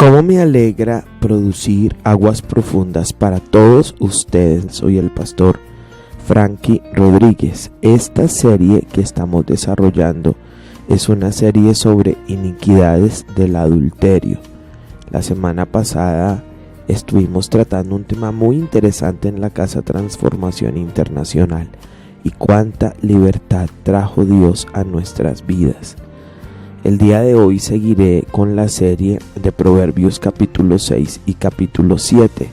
Cómo me alegra producir aguas profundas para todos ustedes. Soy el pastor Frankie Rodríguez. Esta serie que estamos desarrollando es una serie sobre iniquidades del adulterio. La semana pasada estuvimos tratando un tema muy interesante en la Casa Transformación Internacional y cuánta libertad trajo Dios a nuestras vidas. El día de hoy seguiré con la serie de Proverbios capítulo 6 y capítulo 7.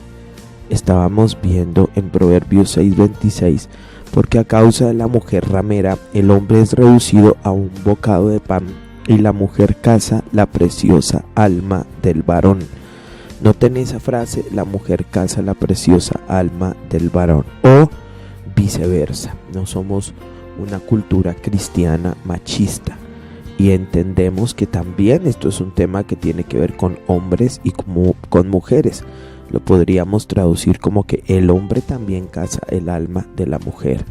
Estábamos viendo en Proverbios 6:26, porque a causa de la mujer ramera el hombre es reducido a un bocado de pan y la mujer caza la preciosa alma del varón. Noten esa frase, la mujer caza la preciosa alma del varón, o viceversa. No somos una cultura cristiana machista. Y entendemos que también esto es un tema que tiene que ver con hombres y con mujeres. Lo podríamos traducir como que el hombre también caza el alma de la mujer.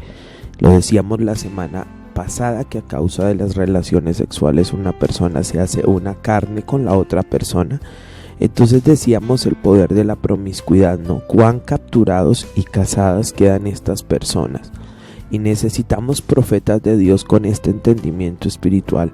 Lo decíamos la semana pasada, que a causa de las relaciones sexuales una persona se hace una carne con la otra persona. Entonces decíamos el poder de la promiscuidad, ¿no? Cuán capturados y casadas quedan estas personas. Y necesitamos profetas de Dios con este entendimiento espiritual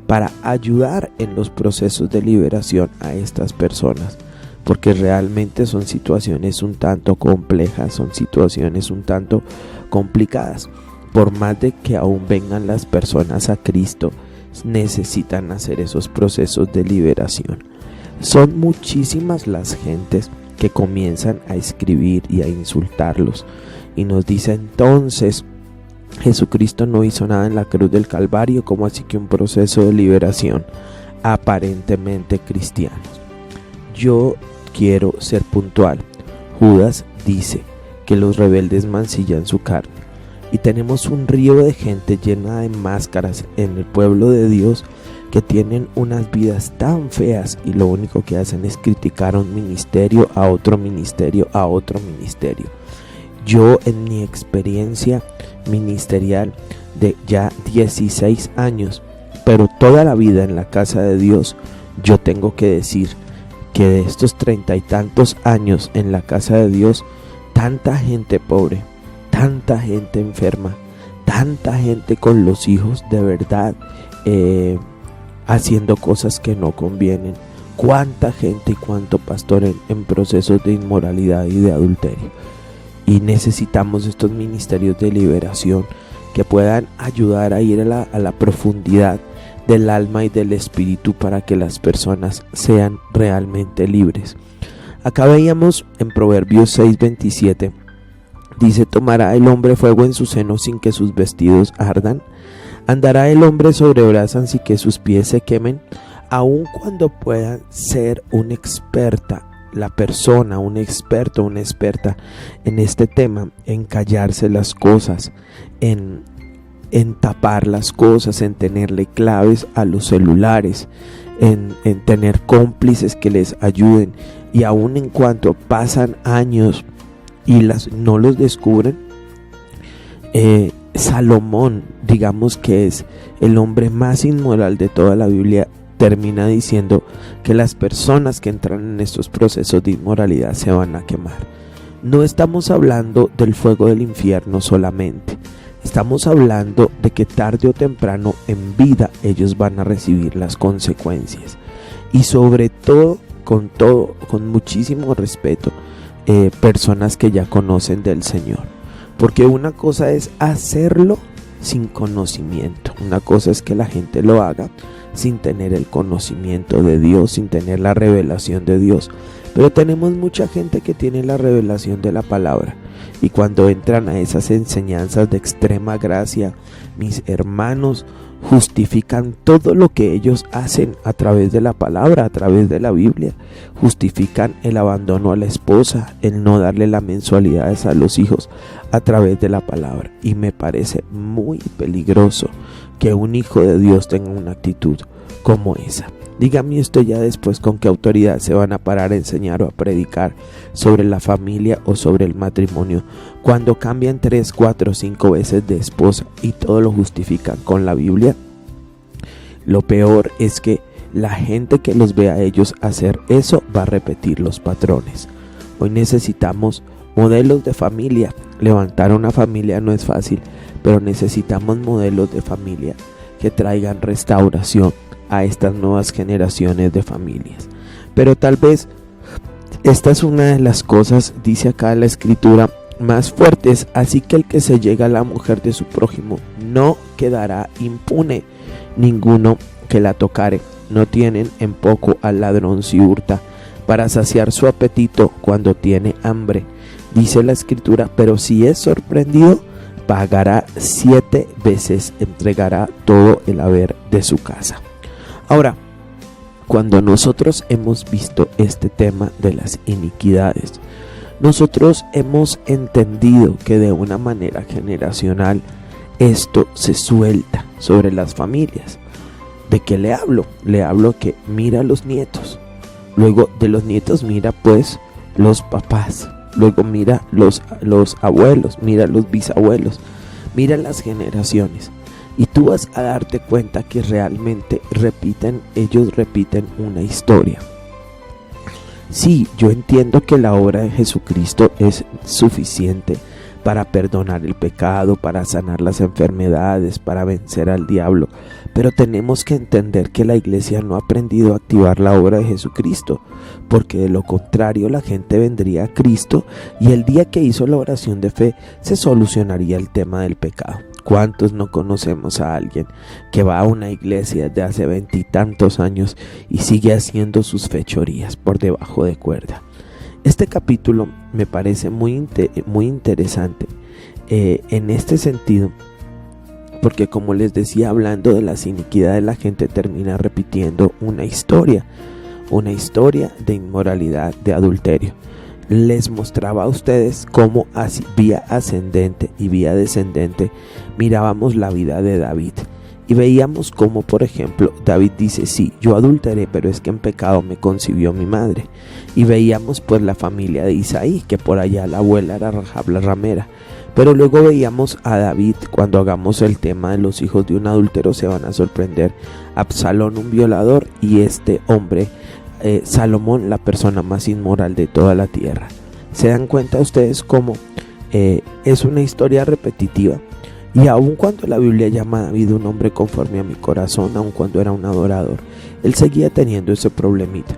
para ayudar en los procesos de liberación a estas personas, porque realmente son situaciones un tanto complejas, son situaciones un tanto complicadas. Por más de que aún vengan las personas a Cristo, necesitan hacer esos procesos de liberación. Son muchísimas las gentes que comienzan a escribir y a insultarlos y nos dice entonces: Jesucristo no hizo nada en la cruz del Calvario, como así que un proceso de liberación aparentemente cristianos. Yo quiero ser puntual. Judas dice que los rebeldes mancillan su carne, y tenemos un río de gente llena de máscaras en el pueblo de Dios que tienen unas vidas tan feas y lo único que hacen es criticar a un ministerio, a otro ministerio, a otro ministerio. Yo, en mi experiencia ministerial de ya 16 años, pero toda la vida en la casa de Dios, yo tengo que decir que de estos 30 y tantos años en la casa de Dios, tanta gente pobre, tanta gente enferma, tanta gente con los hijos de verdad haciendo cosas que no convienen, cuánta gente y cuánto pastor en procesos de inmoralidad y de adulterio. Y necesitamos estos ministerios de liberación que puedan ayudar a ir a la profundidad del alma y del espíritu para que las personas sean realmente libres. Acá veíamos en Proverbios 6:27, dice: ¿tomará el hombre fuego en su seno sin que sus vestidos ardan? ¿Andará el hombre sobre brasas sin que sus pies se quemen? Aun cuando pueda ser una experta, la persona, un experto, una experta en este tema, en callarse las cosas, en tapar las cosas, en tenerle claves a los celulares, en tener cómplices que les ayuden, y aun en cuanto pasan años y no los descubren, Salomón, digamos que es el hombre más inmoral de toda la Biblia, termina diciendo que las personas que entran en estos procesos de inmoralidad se van a quemar. No estamos hablando del fuego del infierno solamente, estamos hablando de que tarde o temprano en vida ellos van a recibir las consecuencias. Y sobre todo, con muchísimo respeto, personas que ya conocen del Señor, porque una cosa es hacerlo sin conocimiento, una cosa es que la gente lo haga sin tener el conocimiento de Dios, sin tener la revelación de Dios. Pero tenemos mucha gente que tiene la revelación de la palabra, y cuando entran a esas enseñanzas de extrema gracia, mis hermanos, justifican todo lo que ellos hacen a través de la palabra, a través de la Biblia. Justifican el abandono a la esposa, el no darle las mensualidades a los hijos a través de la palabra. Y me parece muy peligroso que un hijo de Dios tenga una actitud como esa. Dígame usted ya después con qué autoridad se van a parar a enseñar o a predicar sobre la familia o sobre el matrimonio cuando cambian 3, 4, 5 veces de esposa y todo lo justifican con la Biblia. Lo peor es que La gente que los ve a ellos hacer eso va a repetir los patrones. Hoy necesitamos modelos de familia. Levantar una familia no es fácil, pero necesitamos modelos de familia que traigan restauración a estas nuevas generaciones de familias. Pero tal vez esta es una de las cosas, dice acá la escritura, más fuertes. Así que el que se llega a la mujer de su prójimo no quedará impune. Ninguno que la tocare. No tienen en poco al ladrón si hurta, para saciar su apetito cuando tiene hambre. Dice la escritura, pero si es sorprendido, pagará 7 veces, entregará todo el haber de su casa. Ahora, cuando nosotros hemos visto este tema de las iniquidades, nosotros hemos entendido que de una manera generacional esto se suelta sobre las familias. ¿De qué le hablo? Le hablo que mira a los nietos, luego de los nietos mira pues los papás, luego mira los abuelos, mira los bisabuelos, mira las generaciones, y tú vas a darte cuenta que realmente ellos repiten una historia. Sí, yo entiendo que la obra de Jesucristo es suficiente para perdonar el pecado, para sanar las enfermedades, para vencer al diablo, pero tenemos que entender que la iglesia no ha aprendido a activar la obra de Jesucristo, porque de lo contrario la gente vendría a Cristo y el día que hizo la oración de fe se solucionaría el tema del pecado. ¿Cuántos no conocemos a alguien que va a una iglesia de hace 20 y tantos años y sigue haciendo sus fechorías por debajo de cuerda? Este capítulo me parece muy interesante en este sentido, porque como les decía, hablando de las iniquidades, la gente termina repitiendo una historia de inmoralidad, de adulterio. Les mostraba a ustedes cómo vía ascendente y vía descendente mirábamos la vida de David. Y veíamos cómo, por ejemplo, David dice, sí, yo adulteré, pero es que en pecado me concibió mi madre. Y veíamos pues la familia de Isaí, que por allá la abuela era Rahab la ramera. Pero luego veíamos a David, cuando hagamos el tema de los hijos de un adúltero, se van a sorprender. Absalón, un violador, y este hombre, Salomón, la persona más inmoral de toda la tierra. ¿Se dan cuenta ustedes cómo es una historia repetitiva? Y aun cuando la Biblia llama a David un hombre conforme a mi corazón, aun cuando era un adorador, él seguía teniendo ese problemita.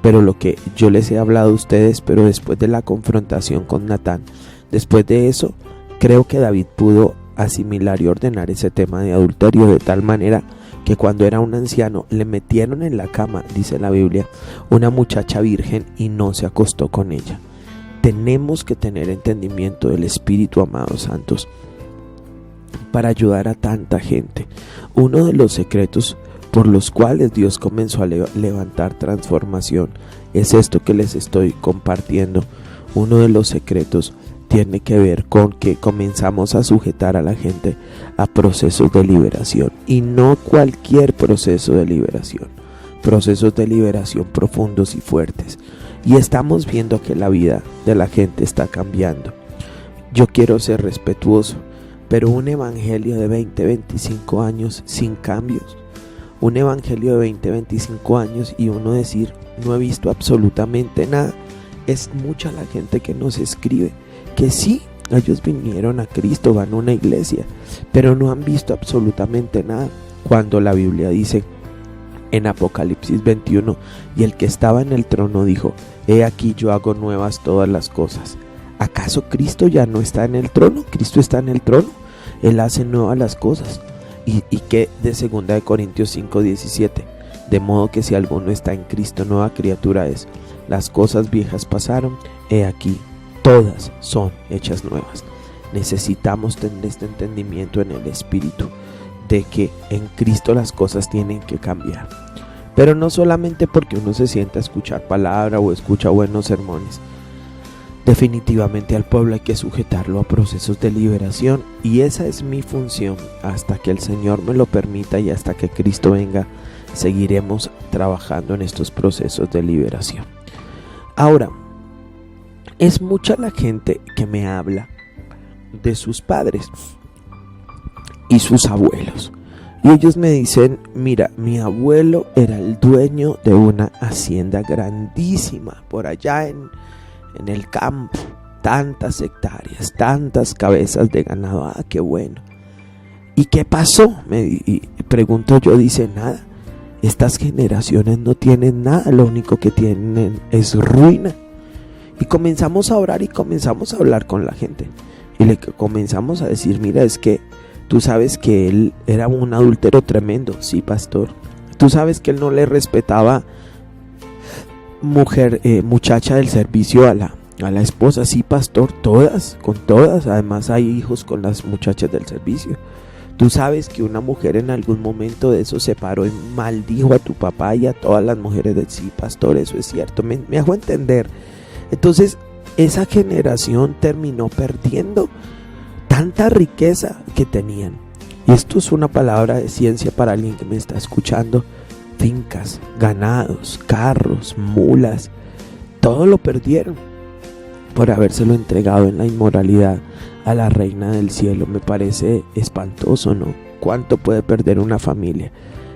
Pero lo que yo les he hablado a ustedes, pero después de la confrontación con Natán, después de eso, creo que David pudo asimilar y ordenar ese tema de adulterio de tal manera que cuando era un anciano le metieron en la cama, dice la Biblia, una muchacha virgen y no se acostó con ella. Tenemos que tener entendimiento del Espíritu, amados santos, para ayudar a tanta gente. Uno de los secretos por los cuales Dios comenzó a levantar transformación es esto que les estoy compartiendo. Uno de los secretos tiene que ver con que comenzamos a sujetar a la gente a procesos de liberación, y no cualquier proceso de liberación, procesos de liberación profundos y fuertes. Y estamos viendo que la vida de la gente está cambiando. Yo quiero ser respetuoso, pero un evangelio de 20, 25 años sin cambios, un evangelio de 20, 25 años y uno decir, no he visto absolutamente nada. Es mucha la gente que nos escribe que sí, ellos vinieron a Cristo, van a una iglesia, pero no han visto absolutamente nada. Cuando la Biblia dice en Apocalipsis 21, y el que estaba en el trono dijo, he aquí yo hago nuevas todas las cosas. ¿Acaso Cristo ya no está en el trono? Cristo está en el trono, Él hace nuevas las cosas. Y que de 2 Corintios 5:17, de modo que si alguno está en Cristo, nueva criatura es. Las cosas viejas pasaron, he aquí, todas son hechas nuevas. Necesitamos tener este entendimiento en el Espíritu, de que en Cristo las cosas tienen que cambiar. Pero no solamente porque uno se sienta a escuchar palabra o escucha buenos sermones. Definitivamente al pueblo hay que sujetarlo a procesos de liberación, y esa es mi función hasta que el Señor me lo permita, y hasta que Cristo venga seguiremos trabajando en estos procesos de liberación. Ahora, es mucha la gente que me habla de sus padres y sus abuelos. Y ellos me dicen, mira, mi abuelo era el dueño de una hacienda grandísima por allá en el campo, tantas hectáreas, tantas cabezas de ganado. Ah, qué bueno. ¿Y qué pasó? Y pregunto yo, dice, nada. Estas generaciones no tienen nada, lo único que tienen es ruina. Y comenzamos a orar y comenzamos a hablar con la gente. Y le comenzamos a decir, mira, es que tú sabes que él era un adúltero tremendo. Sí, pastor. Tú sabes que él no le respetaba muchacha del servicio a la esposa. Sí, pastor, con todas. Además hay hijos con las muchachas del servicio. Tú sabes que una mujer en algún momento de eso se paró y maldijo a tu papá y a todas las mujeres de sí, pastor, eso es cierto. Me hago entender. Entonces, esa generación terminó perdiendo tanta riqueza que tenían. Y esto es una palabra de ciencia para alguien que me está escuchando. Fincas, ganados, carros, mulas, todo lo perdieron por habérselo entregado en la inmoralidad a la reina del cielo. Me parece espantoso, ¿no? ¿Cuánto puede perder una familia?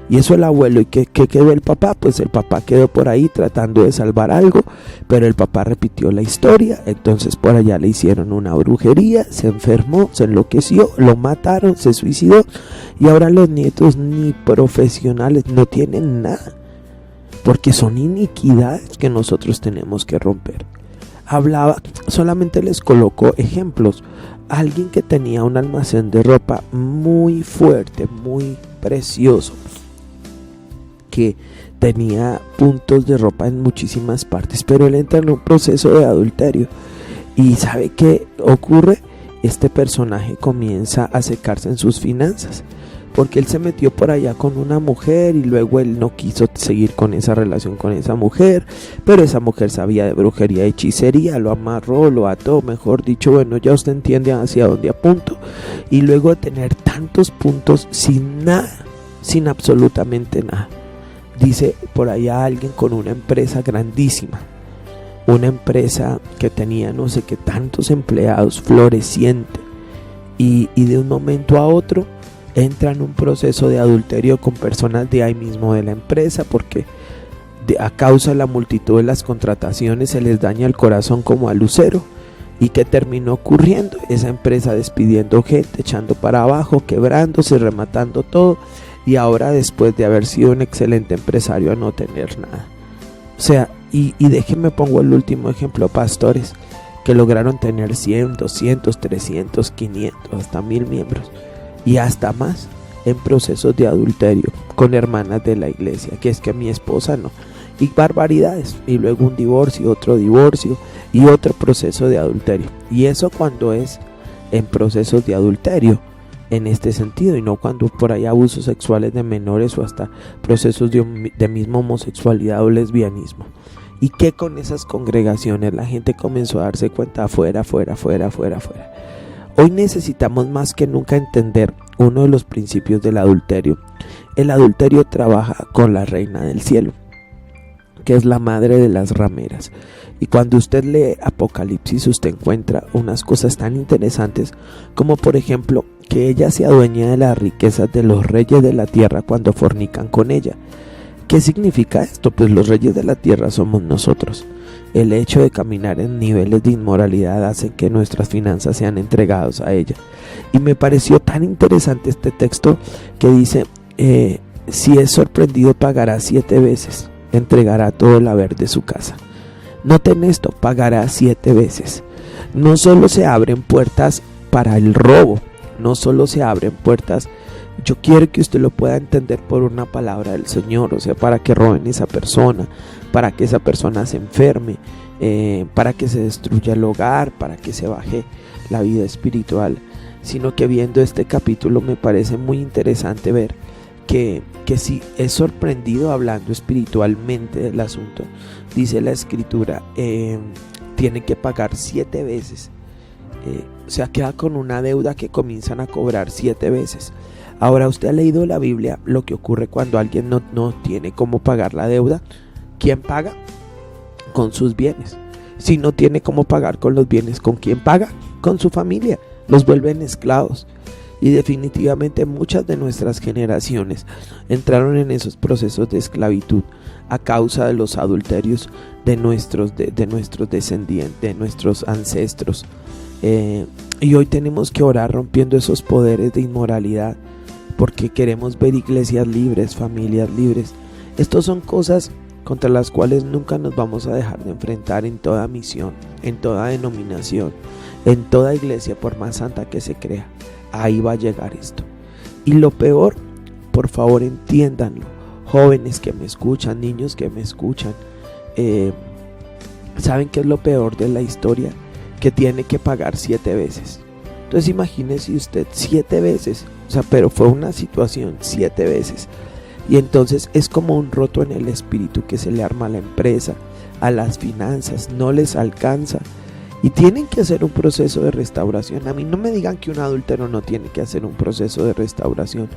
Y eso el abuelo. ¿Y qué quedó el papá? Pues el papá quedó por ahí tratando de salvar algo, pero el papá repitió la historia. Entonces por allá le hicieron una brujería, se enfermó, se enloqueció, lo mataron, se suicidó, y ahora los nietos ni profesionales no tienen nada, porque son iniquidades que nosotros tenemos que romper. Solamente les coloco ejemplos. Alguien que tenía un almacén de ropa muy fuerte, muy precioso, que tenía puntos de ropa en muchísimas partes, pero él entra en un proceso de adulterio. ¿Y sabe qué ocurre? Este personaje comienza a secarse en sus finanzas, porque él se metió por allá con una mujer y luego él no quiso seguir con esa relación con esa mujer, pero esa mujer sabía de brujería y hechicería, lo amarró, lo ató, mejor dicho, bueno, ya usted entiende hacia dónde apunto. Y luego de tener tantos puntos sin nada, sin absolutamente nada, dice por allá alguien con una empresa grandísima, una empresa que tenía no sé qué tantos empleados, floreciente, y de un momento a otro entra en un proceso de adulterio con personas de ahí mismo de la empresa, porque a causa de la multitud de las contrataciones se les daña el corazón como a lucero. ¿Y qué terminó ocurriendo? Esa empresa despidiendo gente, echando para abajo, quebrándose, rematando todo, y ahora después de haber sido un excelente empresario a no tener nada. O sea, y déjenme pongo el último ejemplo, pastores que lograron tener 100, 200, 300, 500, hasta 1000 miembros y hasta más en procesos de adulterio con hermanas de la iglesia, que es que mi esposa no, y barbaridades, y luego un divorcio, otro divorcio y otro proceso de adulterio. Y eso cuando es en procesos de adulterio en este sentido, y no cuando por ahí abusos sexuales de menores o hasta procesos de misma homosexualidad o lesbianismo. Y que con esas congregaciones la gente comenzó a darse cuenta afuera. Hoy necesitamos más que nunca entender uno de los principios del adulterio. El adulterio trabaja con la reina del cielo, que es la madre de las rameras. Y cuando usted lee Apocalipsis, usted encuentra unas cosas tan interesantes como, por ejemplo, que ella se adueña de las riquezas de los reyes de la tierra cuando fornican con ella. ¿Qué significa esto? Pues los reyes de la tierra somos nosotros. El hecho de caminar en niveles de inmoralidad hace que nuestras finanzas sean entregadas a ella. Y me pareció tan interesante este texto que dice, si es sorprendido pagará 7 veces, entregará todo el haber de su casa. Noten esto, pagará 7 veces. No solo se abren puertas para el robo, no solo se abren puertas, yo quiero que usted lo pueda entender por una palabra del Señor, o sea, para que roben a esa persona, para que esa persona se enferme, para que se destruya el hogar, para que se baje la vida espiritual, sino que viendo este capítulo me parece muy interesante ver que si es sorprendido hablando espiritualmente del asunto, dice la escritura, tiene que pagar 7 veces, o sea, queda con una deuda que comienzan a cobrar 7 veces. Ahora, usted ha leído la Biblia lo que ocurre cuando alguien no tiene cómo pagar la deuda. ¿Quién paga? Con sus bienes. Si no tiene cómo pagar con los bienes, ¿con quién paga? Con su familia. Los vuelven esclavos. Y definitivamente muchas de nuestras generaciones entraron en esos procesos de esclavitud a causa de los adulterios de nuestros descendientes, de nuestros ancestros. Y hoy tenemos que orar rompiendo esos poderes de inmoralidad, porque queremos ver iglesias libres, familias libres. Estas son cosas contra las cuales nunca nos vamos a dejar de enfrentar en toda misión, en toda denominación, en toda iglesia, por más santa que se crea. Ahí va a llegar esto. Y lo peor, por favor entiéndanlo, jóvenes que me escuchan, niños que me escuchan, ¿saben qué es lo peor de la historia? Que tiene que pagar 7 veces. Entonces imagínese usted 7 veces, o sea, pero fue una situación 7 veces. Y entonces es como un roto en el espíritu que se le arma a la empresa, a las finanzas, no les alcanza. Y tienen que hacer un proceso de restauración. A mí no me digan que un adúltero no tiene que hacer un proceso de restauración.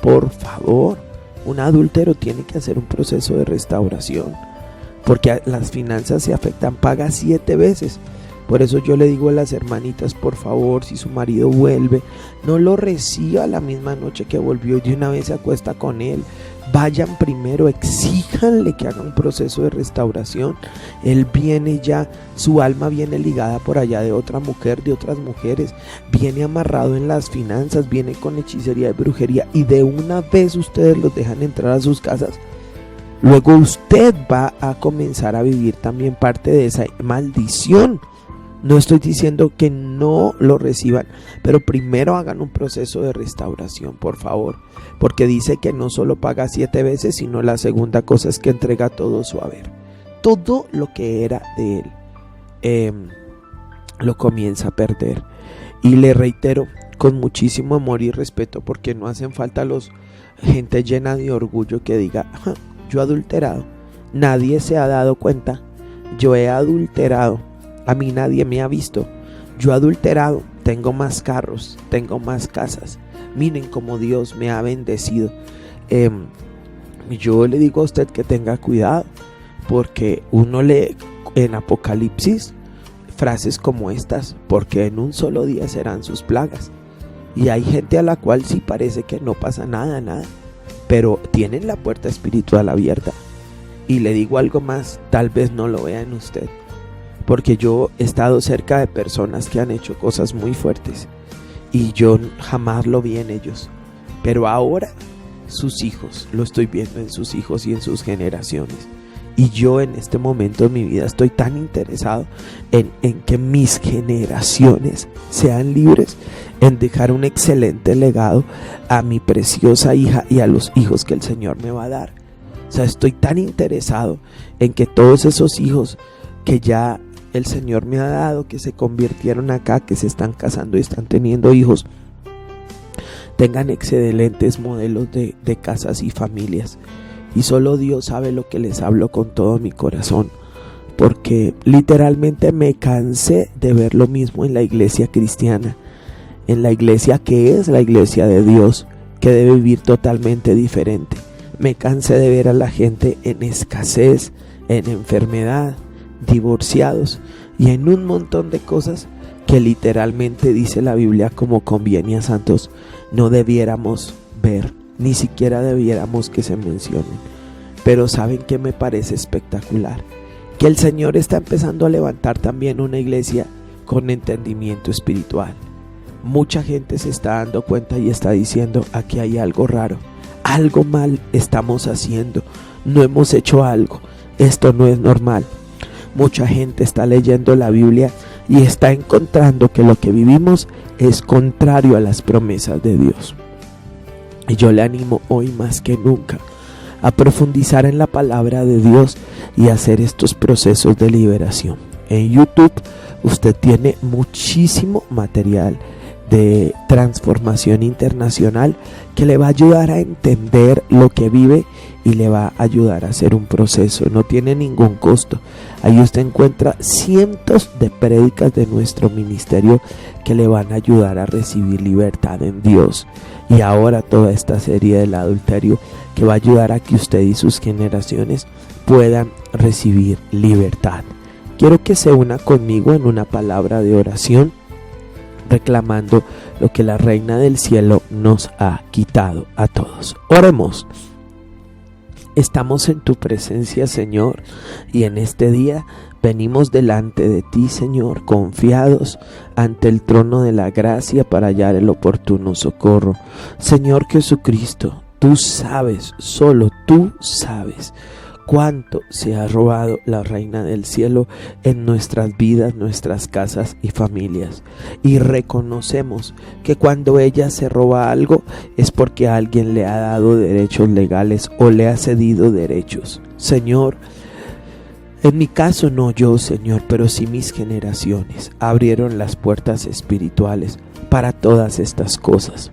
Por favor, un adúltero tiene que hacer un proceso de restauración. Porque las finanzas se afectan, paga 7 veces. Por eso yo le digo a las hermanitas, por favor, si su marido vuelve, no lo reciba la misma noche que volvió y de una vez se acuesta con él. Vayan primero, exíjanle que haga un proceso de restauración. Él viene ya, su alma viene ligada por allá de otra mujer, de otras mujeres, viene amarrado en las finanzas, viene con hechicería y brujería, y de una vez ustedes los dejan entrar a sus casas. Luego usted va a comenzar a vivir también parte de esa maldición. No estoy diciendo que no lo reciban, pero primero hagan un proceso de restauración, por favor, porque dice que no solo paga 7 veces, sino la segunda cosa es que entrega todo su haber. Todo lo que era de él lo comienza a perder. Y le reitero, con muchísimo amor y respeto, porque no hacen falta gente llena de orgullo que diga, yo he adulterado, nadie se ha dado cuenta, yo he adulterado. A mí nadie me ha visto. Yo he adulterado, tengo más carros, tengo más casas. Miren cómo Dios me ha bendecido. Yo le digo a usted que tenga cuidado, porque uno lee en Apocalipsis frases como estas, porque en un solo día serán sus plagas. Y hay gente a la cual sí parece que no pasa nada, pero tienen la puerta espiritual abierta. Y le digo algo más, tal vez no lo vea en usted, porque yo he estado cerca de personas que han hecho cosas muy fuertes y yo jamás lo vi en ellos, pero ahora sus hijos, lo estoy viendo en sus hijos y en sus generaciones. Y yo en este momento de mi vida estoy tan interesado en que mis generaciones sean libres, en dejar un excelente legado a mi preciosa hija y a los hijos que el Señor me va a dar. O sea, estoy tan interesado en que todos esos hijos que ya el Señor me ha dado, que se convirtieron acá, que se están casando y están teniendo hijos, tengan excelentes modelos de casas y familias. Y solo Dios sabe lo que les hablo con todo mi corazón, porque literalmente me cansé de ver lo mismo en la iglesia cristiana, en la iglesia que es la iglesia de Dios, que debe vivir totalmente diferente. Me cansé de ver a la gente en escasez, en enfermedad, divorciados y en un montón de cosas que literalmente dice la Biblia, como conviene a santos, no debiéramos ver, ni siquiera debiéramos que se mencionen. Pero ¿saben qué me parece espectacular? Que el Señor está empezando a levantar también una iglesia con entendimiento espiritual. Mucha gente se está dando cuenta y está diciendo, aquí hay algo raro, algo mal estamos haciendo, no hemos hecho algo, esto no es normal. Mucha gente está leyendo la Biblia y está encontrando que lo que vivimos es contrario a las promesas de Dios. Y yo le animo hoy más que nunca a profundizar en la palabra de Dios y hacer estos procesos de liberación. En YouTube usted tiene muchísimo material de transformación internacional que le va a ayudar a entender lo que vive y le va a ayudar a hacer un proceso. No tiene ningún costo. Ahí usted encuentra cientos de prédicas de nuestro ministerio que le van a ayudar a recibir libertad en Dios. Y ahora toda esta serie del adulterio que va a ayudar a que usted y sus generaciones puedan recibir libertad. Quiero que se una conmigo en una palabra de oración, reclamando lo que la Reina del Cielo nos ha quitado a todos. Oremos. Estamos en tu presencia, Señor, y en este día venimos delante de ti, Señor, confiados ante el trono de la gracia para hallar el oportuno socorro. Señor Jesucristo, tú sabes, solo tú sabes cuánto se ha robado la Reina del Cielo en nuestras vidas, nuestras casas y familias. Y reconocemos que cuando ella se roba algo es porque alguien le ha dado derechos legales o le ha cedido derechos. Señor, en mi caso no yo, Señor, pero sí mis generaciones abrieron las puertas espirituales para todas estas cosas.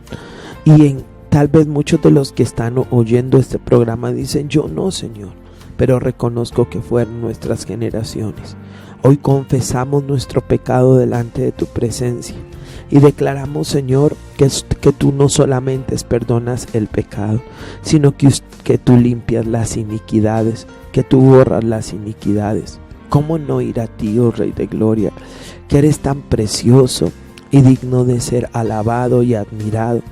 Y tal vez muchos de los que están oyendo este programa dicen, yo no, Señor, pero reconozco que fueron nuestras generaciones. Hoy confesamos nuestro pecado delante de tu presencia y declaramos, Señor, que tú no solamente perdonas el pecado, sino que tú limpias las iniquidades, que tú borras las iniquidades. ¿Cómo no ir a ti, oh Rey de Gloria, que eres tan precioso y digno de ser alabado y admirado?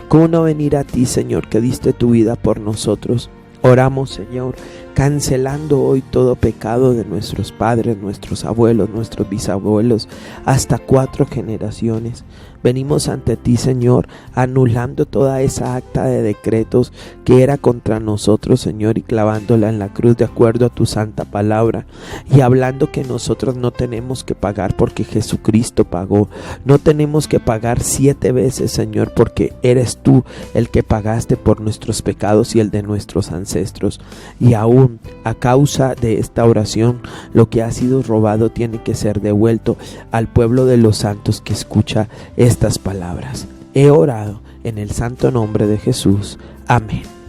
¿Cómo no venir a ti, Señor, que diste tu vida por nosotros? Oramos, Señor, cancelando hoy todo pecado de nuestros padres, nuestros abuelos, nuestros bisabuelos, hasta 4 generaciones. Venimos ante ti, Señor, anulando toda esa acta de decretos que era contra nosotros, Señor, y clavándola en la cruz de acuerdo a tu santa palabra, y hablando que nosotros no tenemos que pagar porque Jesucristo pagó. No tenemos que pagar 7 veces, Señor, porque eres tú el que pagaste por nuestros pecados y el de nuestros ancestros. Y aún a causa de esta oración, lo que ha sido robado tiene que ser devuelto al pueblo de los santos que escucha estas palabras. He orado en el santo nombre de Jesús. Amén.